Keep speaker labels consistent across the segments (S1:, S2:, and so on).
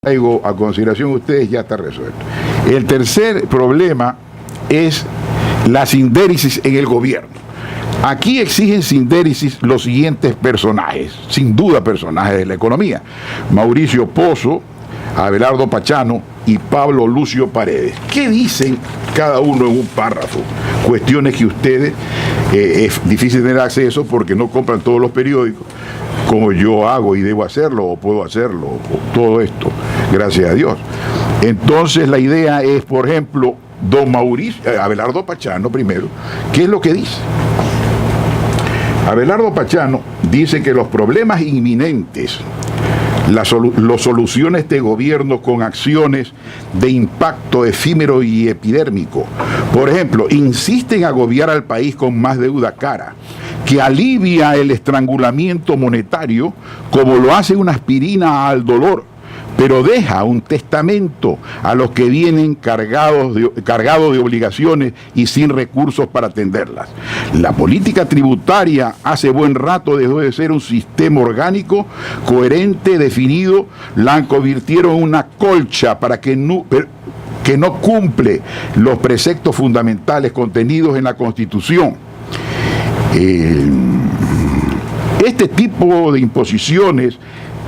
S1: traigo a consideración ustedes ya está resuelto. El tercer problema es la sindéresis en el gobierno. Aquí exigen sindéresis los siguientes personajes, sin duda personajes de la economía: Mauricio Pozo, Abelardo Pachano y Pablo Lucio Paredes. ¿Qué dicen cada uno en un párrafo? Cuestiones que ustedes es difícil tener acceso porque no compran todos los periódicos, como yo hago y debo hacerlo o puedo hacerlo, o todo esto, gracias a Dios. Entonces la idea es, por ejemplo, don Mauricio, Abelardo Pachano primero, ¿qué es lo que dice? Abelardo Pachano dice que los problemas inminentes los soluciona este gobierno con acciones de impacto efímero y epidérmico. Por ejemplo, insiste en agobiar al país con más deuda cara, que alivia el estrangulamiento monetario como lo hace una aspirina al dolor, pero deja un testamento a los que vienen cargados de obligaciones y sin recursos para atenderlas. La política tributaria hace buen rato dejó de ser un sistema orgánico, coherente, definido, la convirtieron en una colcha para que no cumple los preceptos fundamentales contenidos en la Constitución. Este tipo de imposiciones,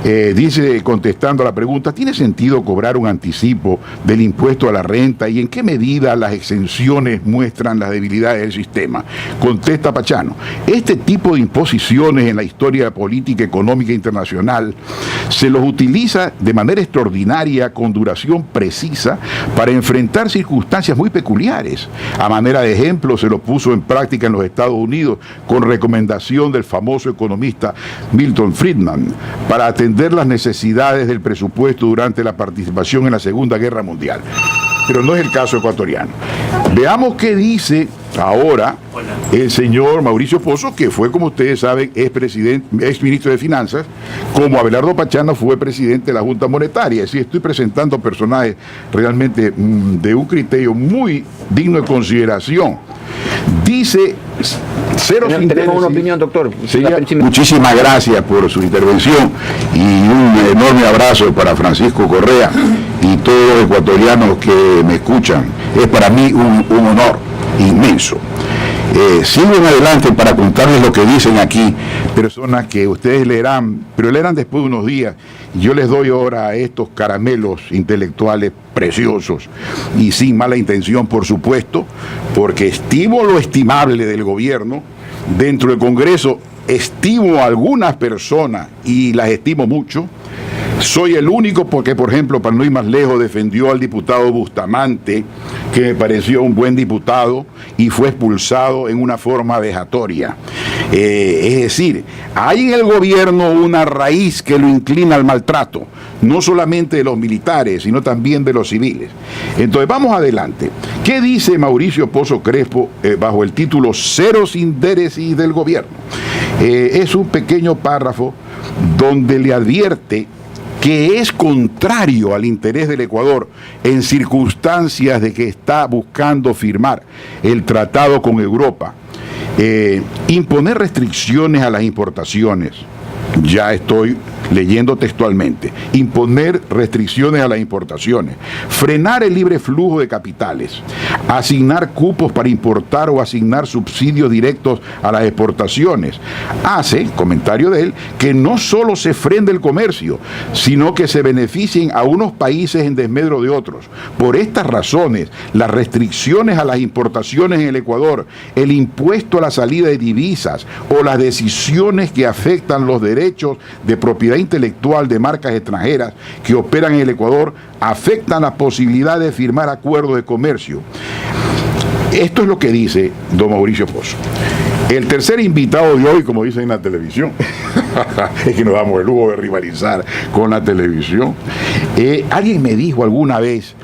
S1: dice contestando a la pregunta, ¿tiene sentido cobrar un anticipo del impuesto a la renta y en qué medida las exenciones muestran las debilidades del sistema? Contesta Pachano: este tipo de imposiciones en la historia política económica internacional se los utiliza de manera extraordinaria, con duración precisa, para enfrentar circunstancias muy peculiares. A manera de ejemplo, se lo puso en práctica en los Estados Unidos con recomendación del famoso economista Milton Friedman para atender las necesidades del presupuesto durante la participación en la Segunda Guerra Mundial. Pero no es el caso ecuatoriano. Veamos qué dice ahora el señor Mauricio Pozo, que fue, como ustedes saben, ex ministro de Finanzas, como Abelardo Pachano fue presidente de la Junta Monetaria. Es decir, estoy presentando personajes realmente de un criterio muy digno de consideración. Dice
S2: tenemos una opinión, doctor.
S1: Muchísimas gracias por su intervención y un enorme abrazo para Francisco Correa y todos los ecuatorianos que me escuchan. Es para mí un honor inmenso. Sigo en adelante para contarles lo que dicen aquí personas que ustedes leerán, pero leerán después de unos días. Yo les doy ahora estos caramelos intelectuales preciosos y sin mala intención, por supuesto, porque estimo lo estimable del gobierno. Dentro del Congreso estimo a algunas personas y las estimo mucho. Soy el único porque, por ejemplo, para no ir más lejos, defendió al diputado Bustamante, que me pareció un buen diputado, y fue expulsado en una forma vejatoria. Es decir, hay en el gobierno una raíz que lo inclina al maltrato, no solamente de los militares, sino también de los civiles. Entonces, vamos adelante. ¿Qué dice Mauricio Pozo Crespo bajo el título Cero sindéresis del gobierno? Es un pequeño párrafo donde le advierte que es contrario al interés del Ecuador en circunstancias de que está buscando firmar el tratado con Europa, imponer restricciones a las importaciones. Ya estoy leyendo textualmente: imponer restricciones a las importaciones, frenar el libre flujo de capitales, asignar cupos para importar o asignar subsidios directos a las exportaciones. Hace, comentario de él, que no solo se frene el comercio, sino que se beneficien a unos países en desmedro de otros. Por estas razones, las restricciones a las importaciones en el Ecuador, el impuesto a la salida de divisas o las decisiones que afectan los derechos de propiedad intelectual de marcas extranjeras que operan en el Ecuador afectan la posibilidad de firmar acuerdos de comercio. Esto es lo que dice don Mauricio Pozo. El tercer invitado de hoy, como dicen en la televisión, es que nos damos el lujo de rivalizar con la televisión. Alguien me dijo alguna vez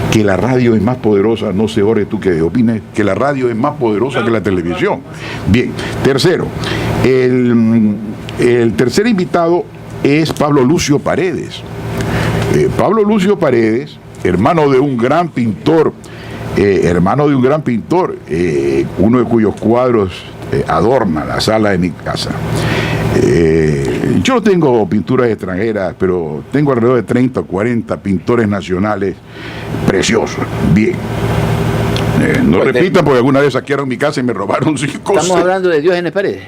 S1: que la radio es más poderosa, no sé, Jorge, tú qué opinas, que la radio es más poderosa que la televisión. Bien, tercero, el tercer invitado es Pablo Lucio Paredes. Pablo Lucio Paredes, hermano de un gran pintor, uno de cuyos cuadros adorna la sala de mi casa. Yo no tengo pinturas extranjeras, pero tengo alrededor de 30 o 40 pintores nacionales preciosos. Bien. No pues repitan porque alguna vez saquearon mi casa y me robaron 5 cosas.
S2: ¿Estamos hablando de Diógenes Paredes?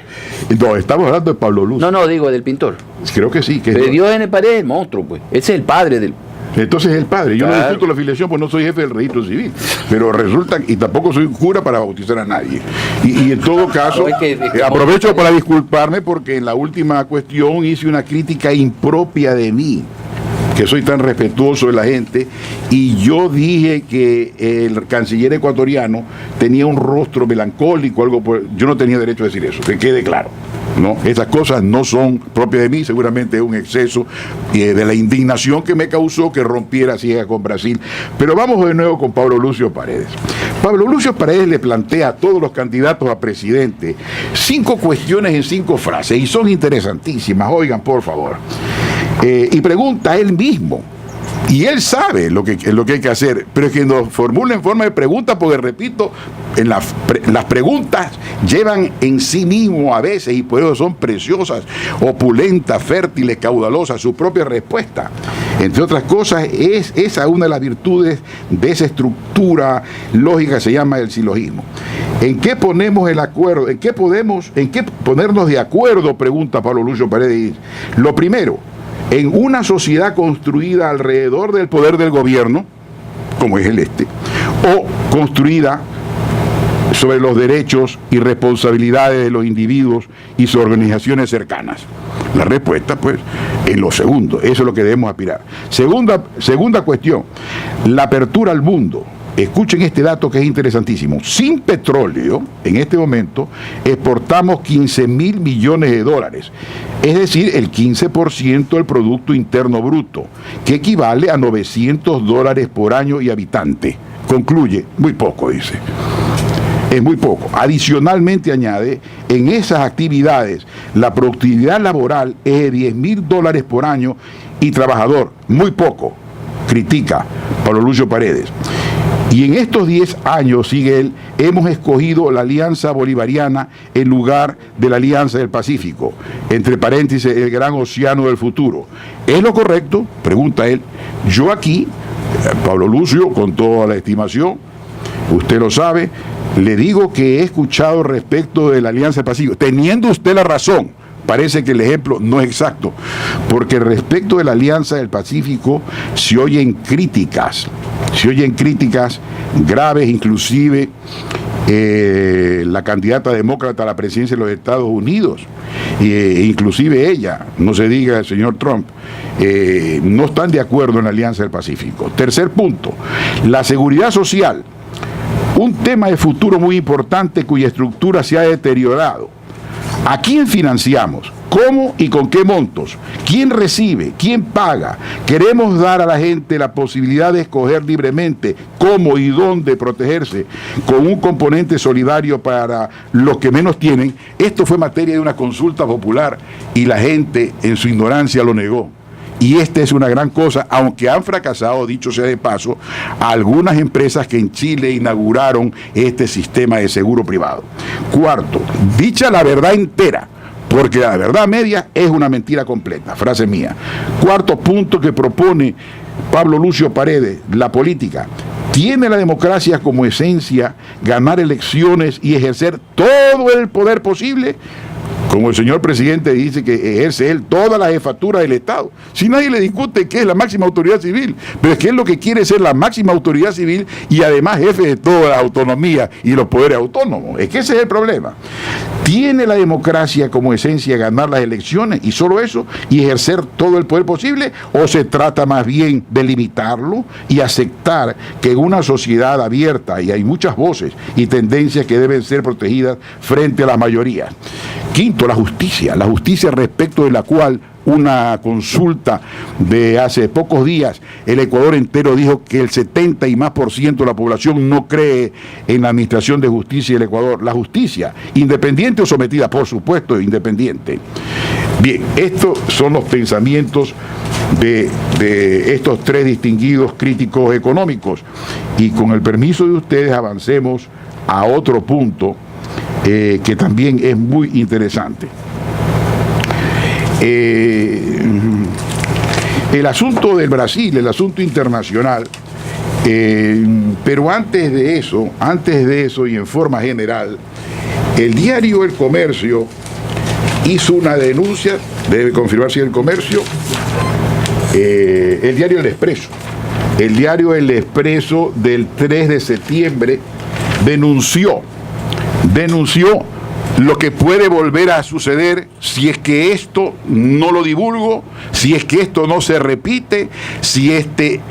S1: No, estamos hablando de Pablo Lucio.
S2: No, digo del pintor.
S1: Creo que sí.
S2: Pero Diógenes Paredes es monstruo, pues. Ese es el padre del...
S1: Entonces es el padre. Yo no discuto la afiliación porque no soy jefe del registro civil, pero resulta, y tampoco soy cura para bautizar a nadie. Y en todo caso, aprovecho para disculparme porque en la última cuestión hice una crítica impropia de mí, que soy tan respetuoso de la gente, y yo dije que el canciller ecuatoriano tenía un rostro melancólico, yo no tenía derecho a decir eso, que quede claro. No, esas cosas no son propias de mí, seguramente es un exceso de la indignación que me causó que rompiera ciega con Brasil. Pero vamos de nuevo con Pablo Lucio Paredes. Pablo Lucio Paredes le plantea a todos los candidatos a presidente 5 cuestiones en 5 frases, y son interesantísimas, oigan por favor. Y pregunta a él mismo, y él sabe lo que hay que hacer, pero es que nos formula en forma de pregunta, porque repito, las preguntas llevan en sí mismo a veces, y por eso son preciosas, opulentas, fértiles, caudalosas, su propia respuesta. Entre otras cosas, es esa una de las virtudes de esa estructura lógica que se llama el silogismo. ¿En qué ponemos el acuerdo? ¿En qué ponernos de acuerdo? Pregunta Pablo Lucio Paredes. Lo primero, en una sociedad construida alrededor del poder del gobierno, como es el o construida sobre los derechos y responsabilidades de los individuos y sus organizaciones cercanas. La respuesta, pues, es lo segundo. Eso es lo que debemos aspirar. Segunda cuestión, la apertura al mundo. Escuchen este dato que es interesantísimo. Sin petróleo, en este momento, exportamos 15.000 millones de dólares. Es decir, el 15% del Producto Interno Bruto, que equivale a $900 por año y habitante. Concluye, muy poco, dice. Es muy poco. Adicionalmente añade, en esas actividades, la productividad laboral es de $10.000 por año y trabajador. Muy poco, critica Pablo Lucio Paredes. Y en estos 10 años, sigue él, hemos escogido la Alianza Bolivariana en lugar de la Alianza del Pacífico, entre paréntesis, el gran océano del futuro. ¿Es lo correcto? Pregunta él. Yo aquí, Pablo Lucio, con toda la estimación, usted lo sabe, le digo que he escuchado respecto de la Alianza del Pacífico, teniendo usted la razón. Parece que el ejemplo no es exacto, porque respecto de la Alianza del Pacífico se oyen críticas graves, inclusive la candidata demócrata a la presidencia de los Estados Unidos, inclusive ella, no se diga el señor Trump, no están de acuerdo en la Alianza del Pacífico. Tercer punto, la seguridad social, un tema de futuro muy importante cuya estructura se ha deteriorado. ¿A quién financiamos? ¿Cómo y con qué montos? ¿Quién recibe? ¿Quién paga? Queremos dar a la gente la posibilidad de escoger libremente cómo y dónde protegerse, con un componente solidario para los que menos tienen. Esto fue materia de una consulta popular y la gente en su ignorancia lo negó. Y esta es una gran cosa, aunque han fracasado, dicho sea de paso, algunas empresas que en Chile inauguraron este sistema de seguro privado. Cuarto, dicha la verdad entera, porque la verdad media es una mentira completa, frase mía. Cuarto punto que propone Pablo Lucio Paredes, la política. ¿Tiene la democracia como esencia ganar elecciones y ejercer todo el poder posible? Como el señor presidente dice que ejerce él toda la jefatura del Estado. Si nadie le discute que es la máxima autoridad civil, pero es que él lo que quiere es ser la máxima autoridad civil y además jefe de toda la autonomía y los poderes autónomos. Es que ese es el problema. ¿Tiene la democracia como esencia ganar las elecciones y solo eso y ejercer todo el poder posible? ¿O se trata más bien de limitarlo y aceptar que en una sociedad abierta y hay muchas voces y tendencias que deben ser protegidas frente a la mayoría? Quinto, la justicia respecto de la cual una consulta de hace pocos días, el Ecuador entero dijo que el 70% y más de la población no cree en la administración de justicia del Ecuador. La justicia, independiente o sometida, por supuesto, independiente. Bien, estos son los pensamientos de estos 3 distinguidos críticos económicos. Y con el permiso de ustedes avancemos a otro punto que también es muy interesante. El asunto del Brasil, el asunto internacional, pero antes de eso y en forma general, el diario El Comercio hizo una denuncia, debe confirmar si El Comercio, el diario El Expreso. El diario El Expreso del 3 de septiembre denunció lo que puede volver a suceder si es que esto no lo divulgo, si es que esto no se repite, si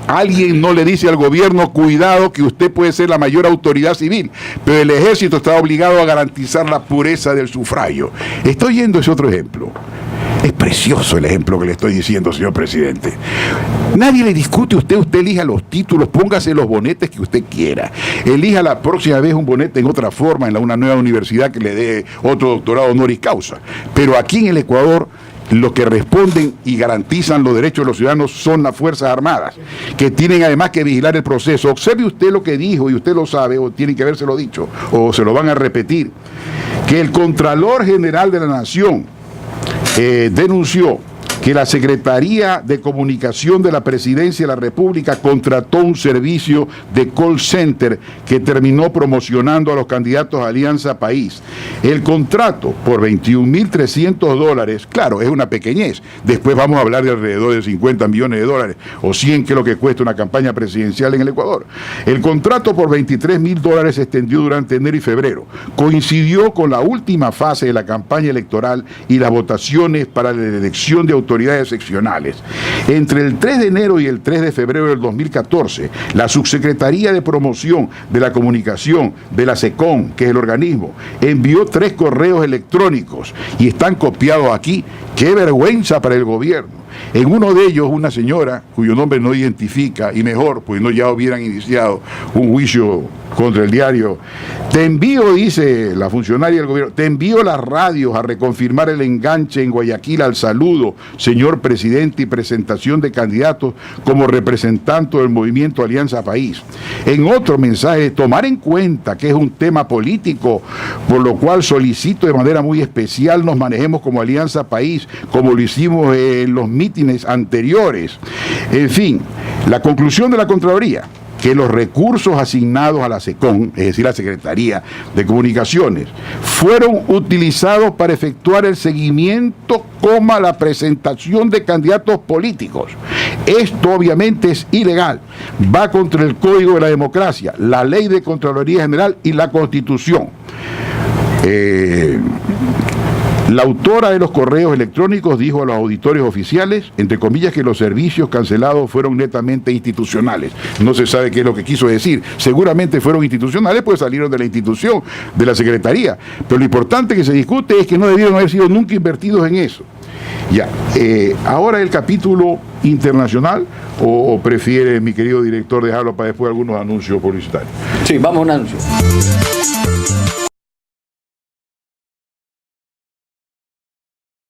S1: alguien no le dice al gobierno, cuidado que usted puede ser la mayor autoridad civil, pero el ejército está obligado a garantizar la pureza del sufragio. Estoy yendo ese otro ejemplo. Es precioso el ejemplo que le estoy diciendo, señor presidente. Nadie le discute a usted, usted elija los títulos, póngase los bonetes que usted quiera. Elija la próxima vez un bonete en otra forma, en una nueva universidad que le dé otro doctorado honoris causa. Pero aquí en el Ecuador, los que responden y garantizan los derechos de los ciudadanos son las Fuerzas Armadas, que tienen además que vigilar el proceso. Observe usted lo que dijo, y usted lo sabe, o tiene que habérselo dicho, o se lo van a repetir, que el Contralor General de la Nación denunció que la Secretaría de Comunicación de la Presidencia de la República contrató un servicio de call center que terminó promocionando a los candidatos a Alianza País. El contrato por $21.300, claro, es una pequeñez. Después vamos a hablar de alrededor de $50 millones o 100, que es lo que cuesta una campaña presidencial en el Ecuador. El contrato por $23.000 se extendió durante enero y febrero. Coincidió con la última fase de la campaña electoral y las votaciones para la elección de autoridades seccionales. Entre el 3 de enero y el 3 de febrero del 2014, la Subsecretaría de Promoción de la Comunicación de la SECOM, que es el organismo, envió 3 correos electrónicos y están copiados aquí. ¡Qué vergüenza para el gobierno! En uno de ellos, una señora, cuyo nombre no identifica, y mejor, pues no ya hubieran iniciado un juicio contra el diario. Te envío, dice la funcionaria del gobierno, te envío las radios a reconfirmar el enganche en Guayaquil al saludo, señor presidente, y presentación de candidatos como representante del movimiento Alianza País. En otro mensaje, tomar en cuenta que es un tema político, por lo cual solicito de manera muy especial nos manejemos como Alianza País, como lo hicimos en los mítines anteriores. En fin, la conclusión de la Contraloría, que los recursos asignados a la SECOM, es decir, la Secretaría de Comunicaciones, fueron utilizados para efectuar el seguimiento, la presentación de candidatos políticos. Esto obviamente es ilegal, va contra el Código de la Democracia, la Ley de Contraloría General y la Constitución. La autora de los correos electrónicos dijo a los auditores oficiales, entre comillas, que los servicios cancelados fueron netamente institucionales. No se sabe qué es lo que quiso decir. Seguramente fueron institucionales, pues salieron de la institución, de la Secretaría. Pero lo importante que se discute es que no debieron haber sido nunca invertidos en eso. Ya, ahora el capítulo internacional, o prefiere, mi querido director, dejarlo para después algunos anuncios publicitarios.
S2: Sí, vamos a un anuncio.